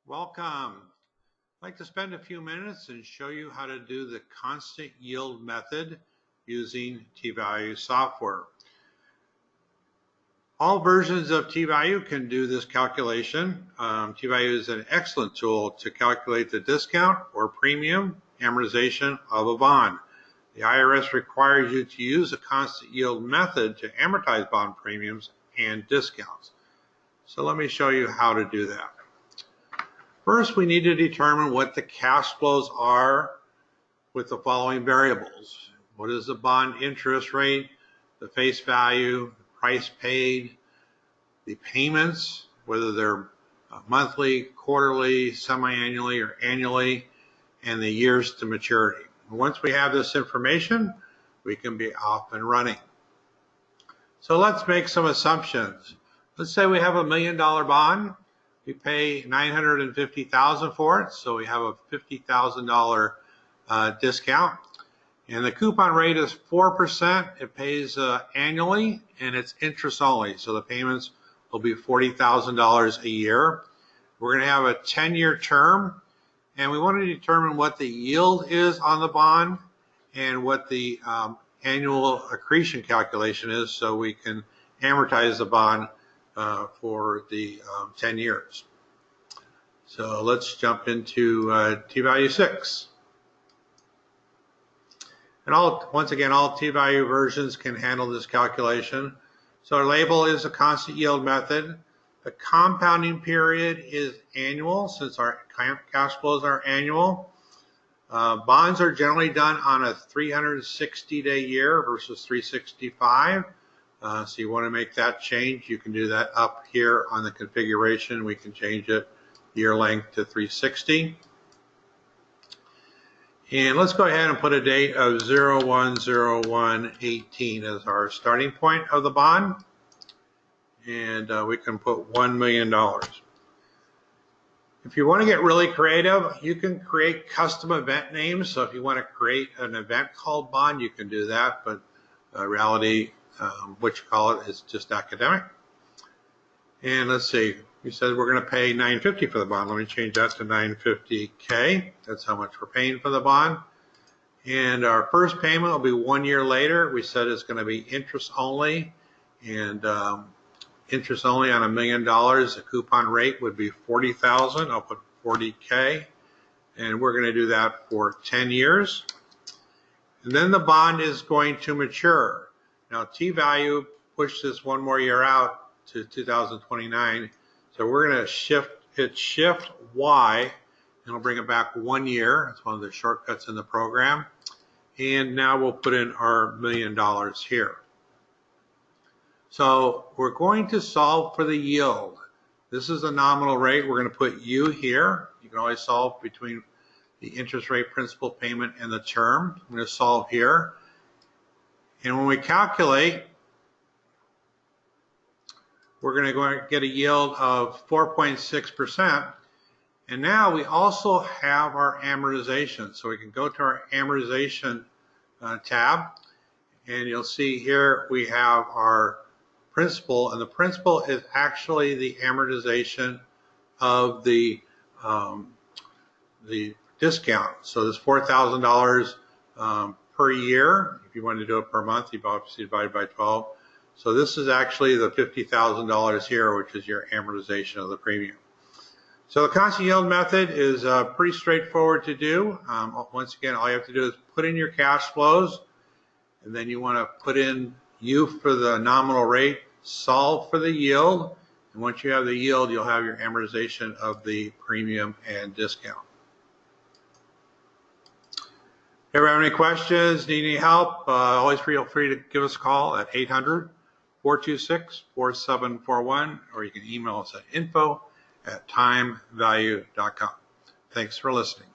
Welcome. I'd like to spend a few minutes and show you how to do the constant yield method using TValue software. All versions of TValue can do this calculation. TValue is an excellent tool to calculate the discount or premium amortization of a bond. The IRS requires you to use a constant yield method to amortize bond premiums and discounts. So let me show you how to do that. First, we need to determine what the cash flows are with the following variables. What is the bond interest rate, the face value, the price paid, the payments, whether they're monthly, quarterly, semi-annually, or annually, and the years to maturity. Once we have this information, we can be off and running. So let's make some assumptions. Let's say we have $1 million bond. We pay $950,000 for it, so we have a $50,000 discount. And the coupon rate is 4%. It pays annually, and it's interest only, so the payments will be $40,000 a year. We're going to have a 10-year term, and we want to determine what the yield is on the bond and what the annual accretion calculation is, so we can amortize the bond for the 10 years. So let's jump into TValue 6. And once again, all TValue versions can handle this calculation. So our label is a constant yield method. The compounding period is annual, since our cash flows are annual. Bonds are generally done on a 360-day year versus 365. So you want to make that change. You can do that up here on the configuration. We can change it year length to 360. And let's go ahead and put a date of 01/01/18 as our starting point of the bond. And we can put $1 million. If you want to get really creative, you can create custom event names. So if you want to create an event called bond, you can do that. But reality, what you call it, is just academic. And let's see, we said we're going to pay $950 for the bond. Let me change that to $950K. That's how much we're paying for the bond. And our first payment will be 1 year later. We said it's going to be interest only, and interest only on $1 million. The coupon rate would be $40,000. I'll put $40K, and we're going to do that for 10 years. And then the bond is going to mature. Now, TValue pushed this 1 more year out to 2029. So we're going to hit Shift Y, and it'll bring it back 1 year. It's one of the shortcuts in the program. And now we'll put in our $1 million here. So we're going to solve for the yield. This is the nominal rate. We're going to put U here. You can always solve between the interest rate, principal payment, and the term. I'm going to solve here. And when we calculate, we're going to go and get a yield of 4.6%. And now we also have our amortization. So we can go to our amortization tab, and you'll see here we have our principal, and the principal is actually the amortization of the discount. So this $4,000 per year. If you wanted to do it per month, you obviously divide by 12. So this is actually the $50,000 here, which is your amortization of the premium. So the constant yield method is pretty straightforward to do. Once again, all you have to do is put in your cash flows, and then you want to put in U for the nominal rate, solve for the yield, and once you have the yield, you'll have your amortization of the premium and discount. If you have any questions, need any help, always feel free to give us a call at 800-426-4741, or you can email us at info@timevalue.com. Thanks for listening.